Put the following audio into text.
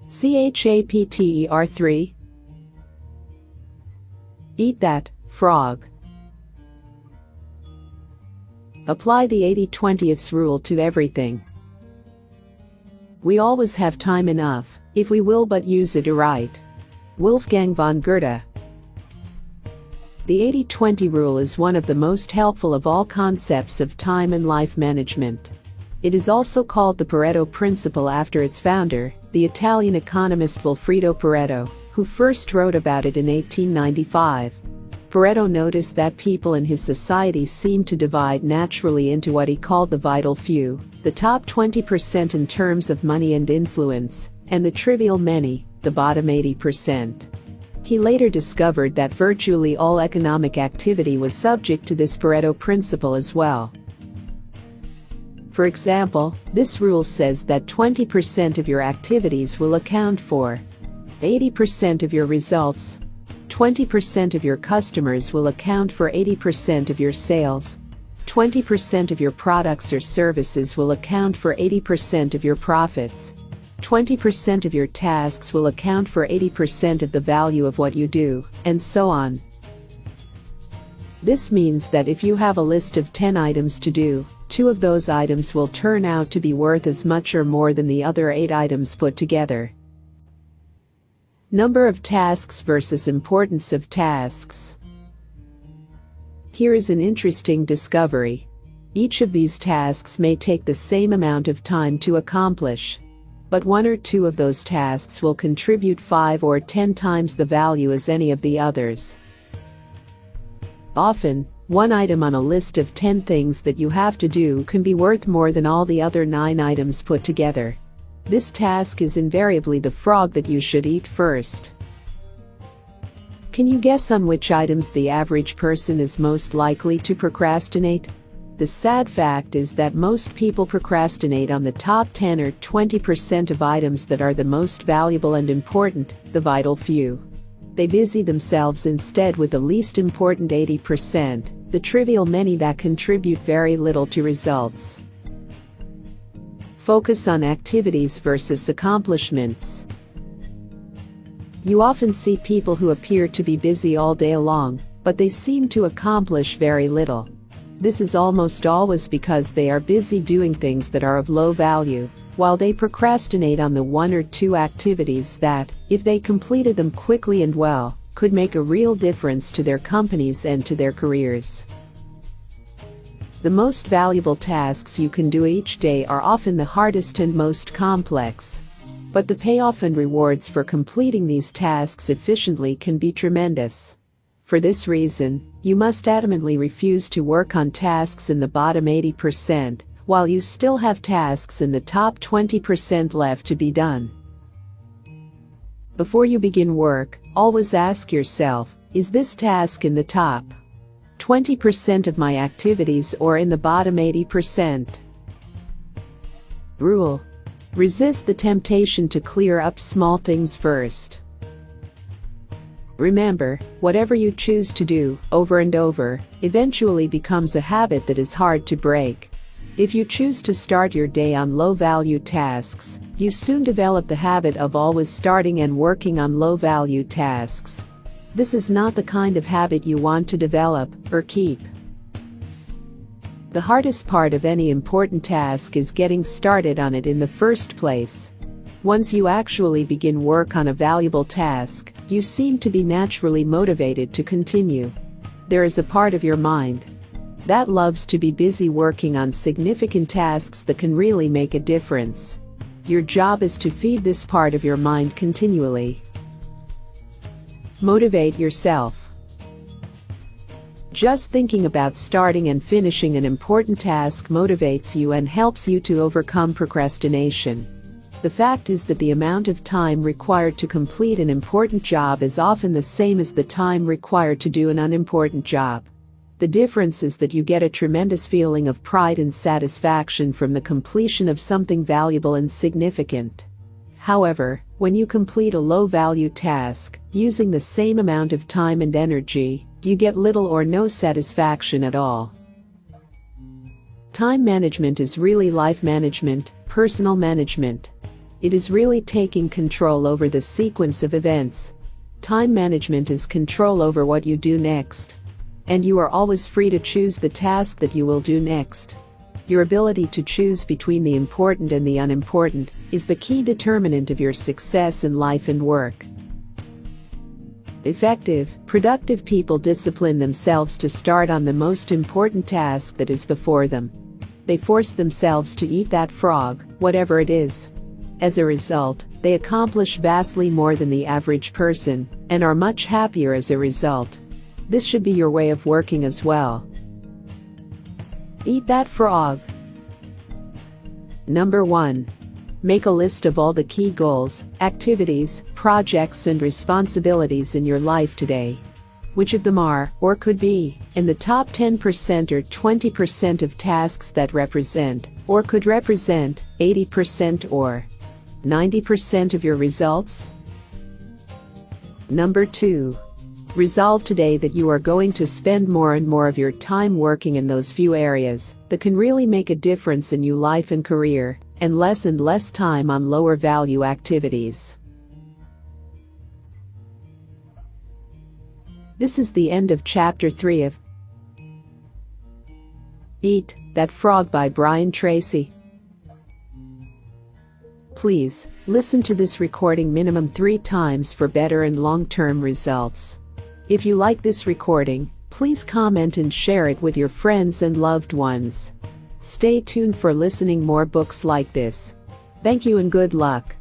Chapter 3. Eat that, frog. Apply the 80/20 rule to everything. We always have time enough, if we will but use it right. Wolfgang von Goethe. The 80/20 rule is one of the most helpful of all concepts of time and life management. It is also called the Pareto principle after its founder, the Italian economist Vilfredo Pareto, who first wrote about it in 1895. Pareto noticed that people in his society seemed to divide naturally into what he called the vital few, the top 20% in terms of money and influence, and the trivial many, the bottom 80%. He later discovered that virtually all economic activity was subject to this Pareto principle as well. For example, this rule says that 20% of your activities will account for 80% of your results. 20% of your customers will account for 80% of your sales. 20% of your products or services will account for 80% of your profits. 20% of your tasks will account for 80% of the value of what you do, and so on. This means that if you have a list of 10 items to do, 2 of those items will turn out to be worth as much or more than the other 8 items put together. Number of tasks versus importance of tasks. Here is an interesting discovery. Each of these tasks may take the same amount of time to accomplish, but 1 or 2 of those tasks will contribute 5 or 10 times the value as any of the others. Often, one item on a list of 10 things that you have to do can be worth more than all the other 9 items put together. This task is invariably the frog that you should eat first. Can you guess on which items the average person is most likely to procrastinate? The sad fact is that most people procrastinate on the top 10 or 20% of items that are the most valuable and important, the vital few. They busy themselves instead with the least important 80%, the trivial many that contribute very little to results. Focus on activities versus accomplishments. You often see people who appear to be busy all day long, but they seem to accomplish very little. This is almost always because they are busy doing things that are of low value, while they procrastinate on the 1 or 2 activities that, if they completed them quickly and well, could make a real difference to their companies and to their careers. The most valuable tasks you can do each day are often the hardest and most complex. But the payoff and rewards for completing these tasks efficiently can be tremendous. For this reason, you must adamantly refuse to work on tasks in the bottom 80%, while you still have tasks in the top 20% left to be done. Before you begin work, always ask yourself, is this task in the top 20% of my activities or in the bottom 80%? Rule: resist the temptation to clear up small things first. Remember, whatever you choose to do, over and over, eventually becomes a habit that is hard to break. If you choose to start your day on low-value tasks, you soon develop the habit of always starting and working on low-value tasks. This is not the kind of habit you want to develop or keep. The hardest part of any important task is getting started on it in the first place. Once you actually begin work on a valuable task, you seem to be naturally motivated to continue. There is a part of your mind that loves to be busy working on significant tasks that can really make a difference. Your job is to feed this part of your mind continually. Motivate yourself. Just thinking about starting and finishing an important task motivates you and helps you to overcome procrastination. The fact is that the amount of time required to complete an important job is often the same as the time required to do an unimportant job. The difference is that you get a tremendous feeling of pride and satisfaction from the completion of something valuable and significant. However, when you complete a low-value task, using the same amount of time and energy, you get little or no satisfaction at all. Time management is really life management, personal management. It is really taking control over the sequence of events. Time management is control over what you do next. And you are always free to choose the task that you will do next. Your ability to choose between the important and the unimportant is the key determinant of your success in life and work. Effective, productive people discipline themselves to start on the most important task that is before them. They force themselves to eat that frog, whatever it is. As a result, they accomplish vastly more than the average person, and are much happier as a result. This should be your way of working as well. Eat that frog. Number 1. Make a list of all the key goals, activities, projects and responsibilities in your life today. Which of them are, or could be, in the top 10% or 20% of tasks that represent, or could represent, 80% or 90% of your results? Number 2. Resolve today that you are going to spend more and more of your time working in those few areas that can really make a difference in your life and career, and less time on lower value activities. This is the end of Chapter 3 of Eat That Frog by Brian Tracy. Please, listen to this recording minimum 3 times for better and long-term results. If you like this recording, please comment and share it with your friends and loved ones. Stay tuned for listening more books like this. Thank you and good luck.